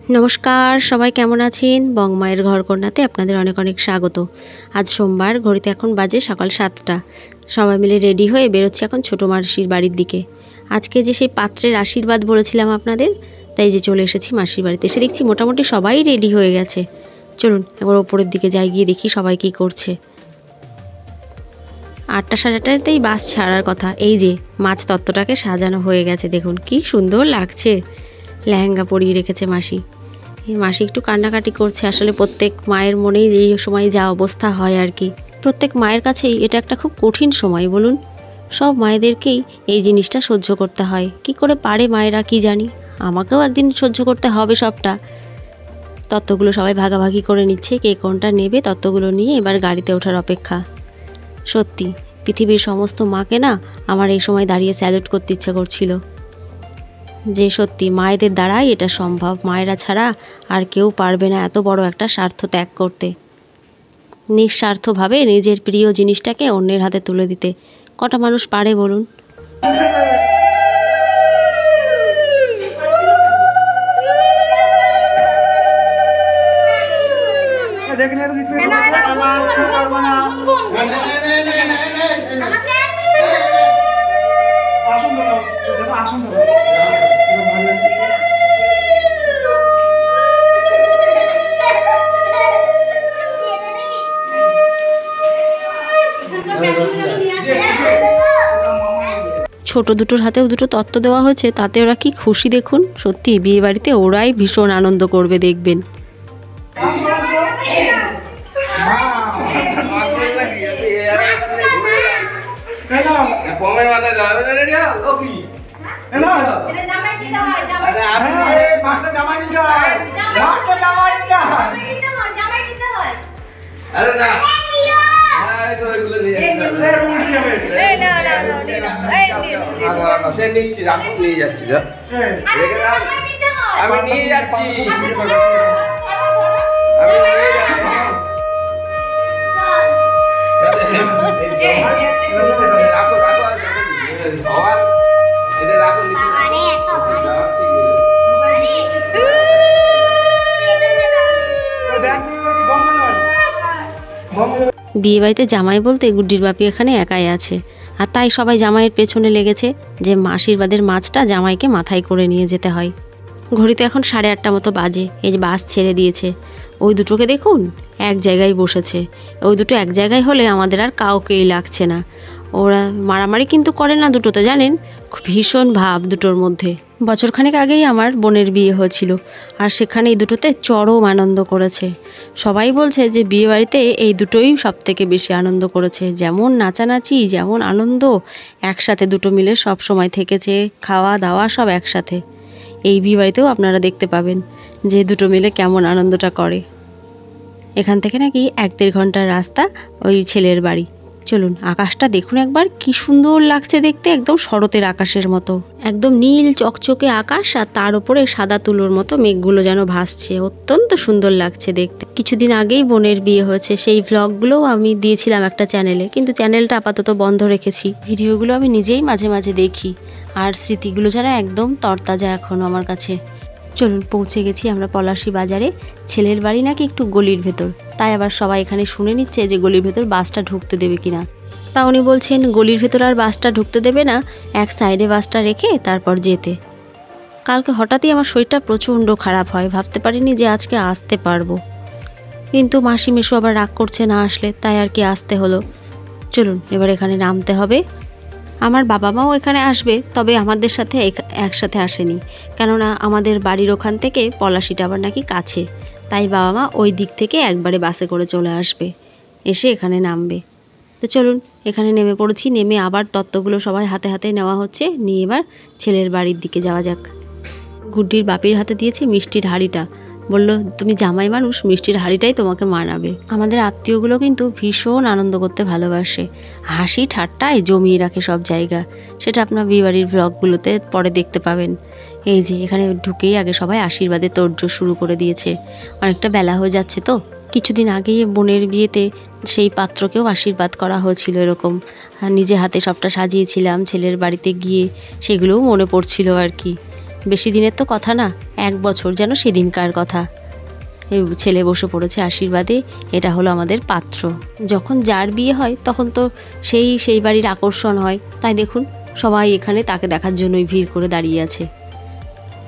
नमस्कार सबाई केमन आছেন बंगमायेर घरकन्याते आपनादेर अनेक अनेक स्वागत। आज सोमवार घड़ीते एखन बाजे सकाल 7टा। सबाई मिले रेडी हये बेरोচ্ছি এখন ছোট মাসির বাড়ির দিকে। আজকে যে সেই পাত্রের আশীর্বাদ বলেছিলাম আপনাদের, তাই যে চলে এসেছি মাসির বাড়িতে। এসে দেখছি মোটামুটি সবাই রেডি হয়ে গেছে। চলুন একবার উপরের দিকে যাই, গিয়ে দেখি সবাই কী করছে। 8টা সাড়ে 8টাতেই বাস ছাড়ার কথা। এই যে মাছ তত্ত্বটাকে সাজানো হয়ে গেছে, দেখুন কি সুন্দর লাগছে। লেহেঙ্গা পরিয়ে রেখেছে মাসি। মাসি একটু কান্নাকাটি করছে। আসলে প্রত্যেক মায়ের মনেই এই সময় যা অবস্থা হয় আর কি। প্রত্যেক মায়ের কাছেই এটা একটা খুব কঠিন সময় বলুন। সব মায়েদেরকেই এই জিনিসটা সহ্য করতে হয়। কি করে পারে মায়েরা কি জানি। আমাকেও একদিন সহ্য করতে হবে সবটা। তত্ত্বগুলো সবাই ভাগাভাগি করে নিচ্ছে, কে কোনটা নেবে। তত্ত্বগুলো নিয়ে এবার গাড়িতে ওঠার অপেক্ষা। সত্যি পৃথিবীর সমস্ত মাকে না আমার এই সময় দাঁড়িয়ে স্যালুট করতে ইচ্ছা করছিল, যে সত্যি মায়েদের দ্বারাই এটা সম্ভব। মায়েরা ছাড়া আর কেউ পারবে না এত বড় একটা স্বার্থ ত্যাগ করতে, নিঃস্বার্থভাবে নিজের প্রিয় জিনিসটাকে অন্যের হাতে তুলে দিতে। কটা মানুষ পারে বলুন। ছোট দুটোর হাতেও দুটো তত্ত্ব দেওয়া হয়েছে, তাতে ওরা কি খুশি দেখুন। সত্যি বিয়ে বাড়িতে ওরাই ভীষণ আনন্দ করবে দেখবেন। বিয়ে বাড়িতে জামাই বলতে গুড্ডির বাপি এখানে একাই আছে, আর তাই সবাই জামাইয়ের পেছনে লেগেছে যে আশীর্বাদের মাছটা জামাইকে মাথায় করে নিয়ে যেতে হয়। ঘড়িতে এখন 8:30 মতো বাজে। এই যে বাস ছেড়ে দিয়েছে। ওই দুটোকে দেখুন এক জায়গায় বসেছে। ওই দুটো এক জায়গায় হলে আমাদের আর কাউকেই লাগছে না। ওরা মারামারি কিন্তু করে না দুটোতে, জানেন, ভীষণ ভাব দুটোর মধ্যে। বছরখানেক আগেই আমার বোনের বিয়ে হয়েছিল, আর সেখানে এই দুটোতে চরম আনন্দ করেছে। সবাই বলছে যে বিয়ে বাড়িতে এই দুটোই সবথেকে বেশি আনন্দ করেছে। যেমন নাচানাচি, যেমন আনন্দ, একসাথে দুটো মিলে সব সময় থেকেছে। খাওয়া দাওয়া সব একসাথে। এই বিয়ে বাড়িতেও আপনারা দেখতে পাবেন যে দুটো মিলে কেমন আনন্দটা করে। এখান থেকে নাকি 1-1.5 ঘন্টার রাস্তা ওই ছেলের বাড়ি। চলুন আকাশটা দেখুন একবার, কি সুন্দর লাগছে দেখতে, একদম শরতের আকাশের মতো। একদম নীল চকচকে আকাশ, আর তার উপরে সাদা তুলোর মতো মেঘগুলো যেন ভাসছে। অত্যন্ত সুন্দর লাগছে দেখতে। কিছুদিন আগেই বোনের বিয়ে হয়েছে, সেই ভ্লগগুলোও আমি দিয়েছিলাম একটা চ্যানেলে, কিন্তু চ্যানেলটা আপাতত বন্ধ রেখেছি। ভিডিওগুলো আমি নিজেই মাঝে মাঝে দেখি, আর স্মৃতিগুলো যেন একদম তরতাজা এখনও আমার কাছে। চলুন পৌঁছে গেছি আমরা পলাশী বাজারে। ছেলের বাড়ি নাকি একটু গলির ভেতর, তাই আবার সবাই এখানে শুনে নিচ্ছে যে গলির ভেতর বাসটা ঢুকতে দেবে কিনা। তা উনি বলছেন গলির ভেতর আর বাসটা ঢুকতে দেবে না, এক সাইডে বাসটা রেখে তারপর যেতে। কালকে হঠাৎই আমার শরীরটা প্রচণ্ড খারাপ হয়, ভাবতে পারিনি যে আজকে আসতে পারবো, কিন্তু মাসি মেশো আবার রাগ করছে না আসলে, তাই আর কি আসতে হলো। চলুন এবার এখানে নামতে হবে। আমার বাবা মাও এখানে আসবে, তবে আমাদের সাথে একসাথে আসেনি, কেননা আমাদের বাড়ির ওখান থেকে পলাশীটা আবার নাকি কাছে, তাই বাবা মা ওই দিক থেকে একবারে বাসে করে চলে আসবে, এসে এখানে নামবে। তো চলুন এখানে নেমে পড়েছি। নেমে আবার তত্ত্বগুলো সবাই হাতে হাতে নেওয়া হচ্ছে, নিয়ে এবার ছেলের বাড়ির দিকে যাওয়া যাক। গুড্ডির বাপির হাতে দিয়েছে মিষ্টির হাঁড়িটা, বলল তুমি জামাই মানুষ, মিষ্টির হাঁড়িটাই তোমাকে মানাবে। আমাদের আত্মীয়গুলো কিন্তু ভীষণ আনন্দ করতে ভালোবাসে, হাসি ঠাট্টায় জমিয়ে রাখে সব জায়গা। সেটা আপনার বিয়েবাড়ির ব্লগগুলোতে পরে দেখতে পাবেন। এই যে এখানে ঢুকেই আগে সবাই আশীর্বাদে তোড়জোড় শুরু করে দিয়েছে। অনেকটা বেলা হয়ে যাচ্ছে তো। কিছুদিন আগেই বোনের বিয়েতে সেই পাত্রকেও আশীর্বাদ করা হয়েছিল এরকম, আর নিজে হাতে সবটা সাজিয়েছিলাম ছেলের বাড়িতে গিয়ে, সেগুলোও মনে পড়ছিল আর কি। বেশি দিনের তো কথা না, 1 বছর যেন সেদিনকার কথা। এই ছেলে বসে পড়েছে আশীর্বাদে। এটা হলো আমাদের পাত্র। যখন যার বিয়ে হয় তখন তো সেই বাড়ির আকর্ষণ হয়, তাই দেখুন সবাই এখানে তাকে দেখার জন্যই ভিড় করে দাঁড়িয়ে আছে।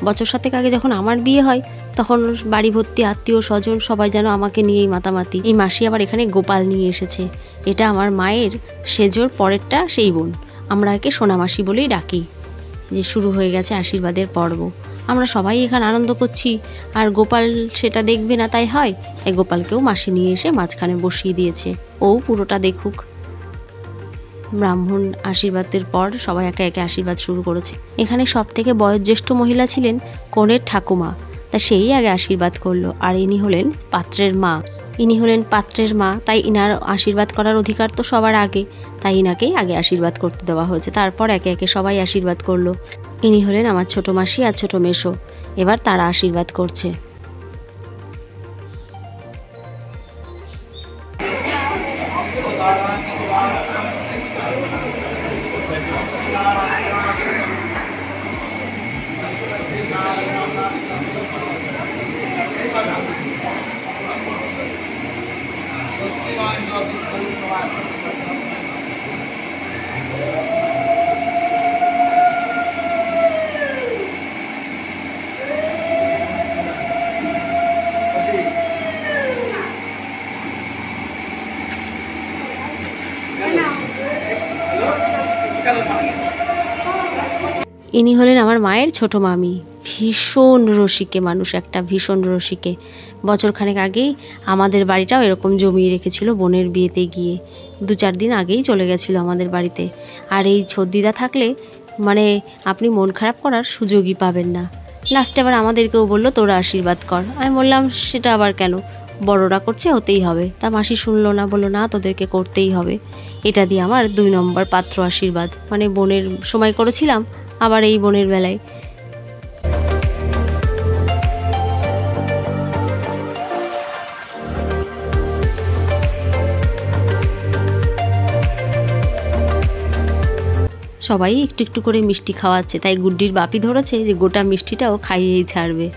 বছর 7 আগে যখন আমার বিয়ে হয় তখন বাড়ি ভর্তি আত্মীয় স্বজন, সবাই যেন আমাকে নিয়েই মাতামাতি। এই মাসি আবার এখানে গোপাল নিয়ে এসেছে। এটা আমার মায়ের সেজোর পরেরটা সেই বোন, আমরা একে সোনামাসি বলেই ডাকি। যে শুরু হয়ে গেছে আশীর্বাদের পর্ব। আমরা সবাই এখানে আনন্দ করছি, আর গোপাল সেটা দেখবে না তাই হয়, এই গোপালকেও মাসি নিয়ে এসে মাঝখানে বসিয়ে দিয়েছে, ও পুরোটা দেখুক। ব্রাহ্মণ আশীর্বাদের পর সবাই একে একে আশীর্বাদ শুরু করেছে। এখানে সব থেকে বয়োজ্যেষ্ঠ মহিলা ছিলেন কনের ঠাকুমা, তা সেই আগে আশীর্বাদ করলো। আর ইনি হলেন পাত্রের মা, তাই ইনার আশীর্বাদ করার অধিকার তো সবার আগে, তাই ইনাকেই আগে আশীর্বাদ করতে দেওয়া হয়েছে। তারপর একে একে সবাই আশীর্বাদ করলো। ইনি হলেন আমার ছোট মাসি আর ছোট মেসো, এবার তারা আশীর্বাদ করছে। ইনি হলেন আমার মায়ের ছোট মামি, ভীষণ রসিকে মানুষ, একটা ভীষণ রসিকে। বছরখানেক আগেই আমাদের বাড়িটাও এরকম জমিয়ে রেখেছিল বোনের বিয়েতে গিয়ে, 2-4 দিন আগেই চলে গেছিলো আমাদের বাড়িতে। আর এই ছদ্দিদা থাকলে মানে আপনি মন খারাপ করার সুযোগই পাবেন না। লাস্টে আবার আমাদেরকেও বললো তোরা আশীর্বাদ কর। আমি বললাম সেটা আবার কেন, বড়রা করছে হতেই হবে। তা মাসি শুনলো না, বললো না তোদেরকে করতেই হবে। এটা দিয়ে আমার 2 নম্বর পাত্র আশীর্বাদ, মানে বোনের সময় করেছিলাম, আবার এই বোনের বেলায়। সবাই একটু একটু করে মিষ্টি খাওয়াচ্ছে, তাই গুড্ডির বাপি ধরেছে যে গোটা মিষ্টিটাও খাইয়েই ছাড়বে।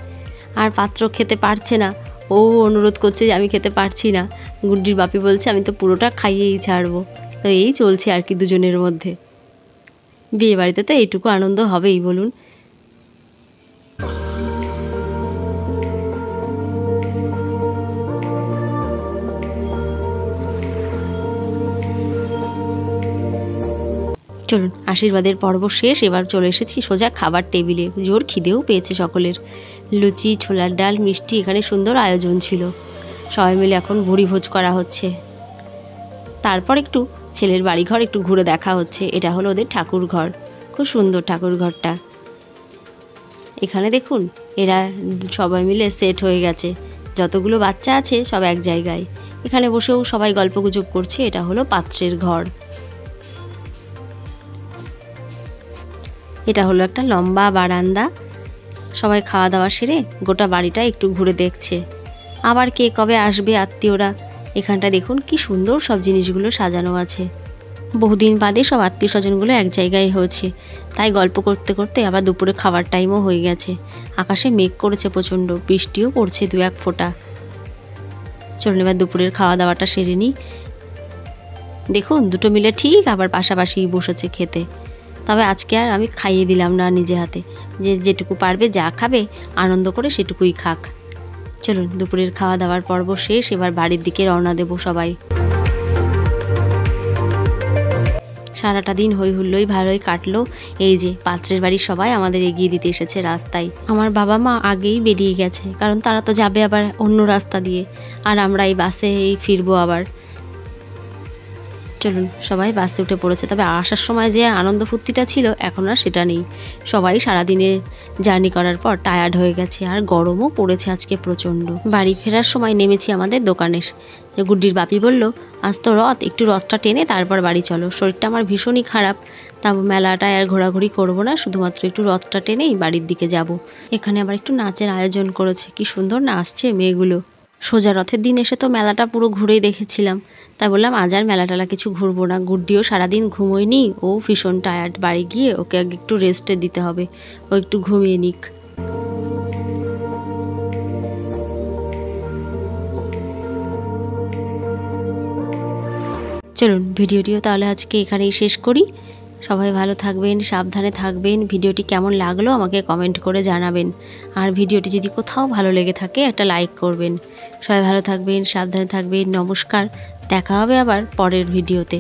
আর পাত্র খেতে পারছে না, ও অনুরোধ করছে যে আমি খেতে পারছি না। গুড্ডির বাপি বলছে আমি তো পুরোটা খাইয়েই ছাড়বো। তো এই চলছে আর কি দুজনের মধ্যে। বিয়ে বাড়িতে তো এইটুকু আনন্দ হবেই বলুন। চলুন আশীর্বাদের পর্ব শেষ, এবার চলে এসেছি সোজা খাবার টেবিলে। জোর খিদেও পেয়েছে সকলের। লুচি, ছোলার ডাল, মিষ্টি, এখানে সুন্দর আয়োজন ছিল। সবাই মিলে এখন ভুরিভোজ করা হচ্ছে। তারপর একটু ছেলের বাড়িঘর একটু ঘুরে দেখা হচ্ছে। এটা হলো ওদের ঠাকুর ঘর, খুব সুন্দর ঠাকুর ঘরটা। এখানে দেখুন এরা সবাই মিলে সেট হয়ে গেছে, যতগুলো বাচ্চা আছে সব এক জায়গায়। এখানে বসেও সবাই গল্পগুজব করছে। এটা হলো পাত্রের ঘর। এটা হলো একটা লম্বা বারান্দা। সবাই খাওয়া দাওয়া সেরে গোটা বাড়িটা একটু ঘুরে দেখছে। আবার কে কবে আসবে আত্মীয়রা। এখানটা দেখুন কি সুন্দর সব জিনিসগুলো সাজানো আছে। বহুদিন বাদে সব আত্মীয় স্বজনগুলো এক জায়গায় হয়েছে, তাই গল্প করতে করতে আবার দুপুরে খাবার টাইমও হয়ে গেছে। আকাশে মেঘ করেছে প্রচণ্ড, বৃষ্টিও পড়ছে 2-1 ফোঁটা। চলুন এবার দুপুরের খাওয়া দাওয়াটা সেরে নিই। দেখুন দুটো মিলে ঠিক আবার পাশাপাশি বসেছে খেতে। তবে আজকে আর আমি খাইয়ে দিলাম না নিজে হাতে, যে যেটুকু পারবে যা খাবে আনন্দ করে সেটুকুই খাক। চলুন দুপুরের খাওয়া দাওয়ার পর্ব শেষ, এবার বাড়ির দিকে রওনা দেব সবাই। সারাটা দিন হই হুল্লোই ভালোই কাটলো। এই যে পাত্রের বাড়ির সবাই আমাদের এগিয়ে দিতে এসেছে রাস্তায়। আমার বাবা মা আগেই বেরিয়ে গেছে, কারণ তারা তো যাবে আবার অন্য রাস্তা দিয়ে, আর আমরা এই বাসে ফিরবো আবার। চলুন সবাই বাসে উঠে পড়েছে। তবে আসার সময় যে আনন্দ ফুর্তিটা ছিল এখন আর সেটা নেই। সবাই সারাদিনে জার্নি করার পর টায়ার্ড হয়ে গেছে, আর গরমও পড়েছে আজকে প্রচণ্ড। বাড়ি ফেরার সময় নেমেছি আমাদের দোকানে। গুড্ডির বাপি বলল আজ তো রথ, একটু রথটা টেনে তারপর বাড়ি চলো। শরীরটা আমার ভীষণই খারাপ, তা মেলাটায় আর ঘোরাঘুরি করবো না, শুধুমাত্র একটু রথটা টেনেই বাড়ির দিকে যাব। এখানে আবার একটু নাচের আয়োজন করেছে, কি সুন্দর নাচছে মেয়েগুলো। সোজা রথের দিন এসে তো মেলাটা পুরো ঘুরেই দেখেছিলাম, তাই বললাম আজ আর মেলা টেলা কিছু ঘুরবো না। গুড্ডিও সারাদিন ঘুমোয়নি, ও ভীষণ টায়ার্ড, বাড়ি গিয়ে ওকে আগে একটু রেস্টে দিতে হবে, ও একটু ঘুমিয়ে নিক। চলুন ভিডিওটিও তাহলে আজকে এখানেই শেষ করি। সবাই ভালো থাকবেন, সাবধানে থাকবেন। ভিডিওটি কেমন লাগলো আমাকে কমেন্ট করে জানাবেন। আর ভিডিওটি যদি কোথাও ভালো লেগে থাকে একটা লাইক করবেন। সবাই ভালো থাকবেন, সাবধানে থাকবেন। নমস্কার, দেখা হবে আবার পরের ভিডিওতে।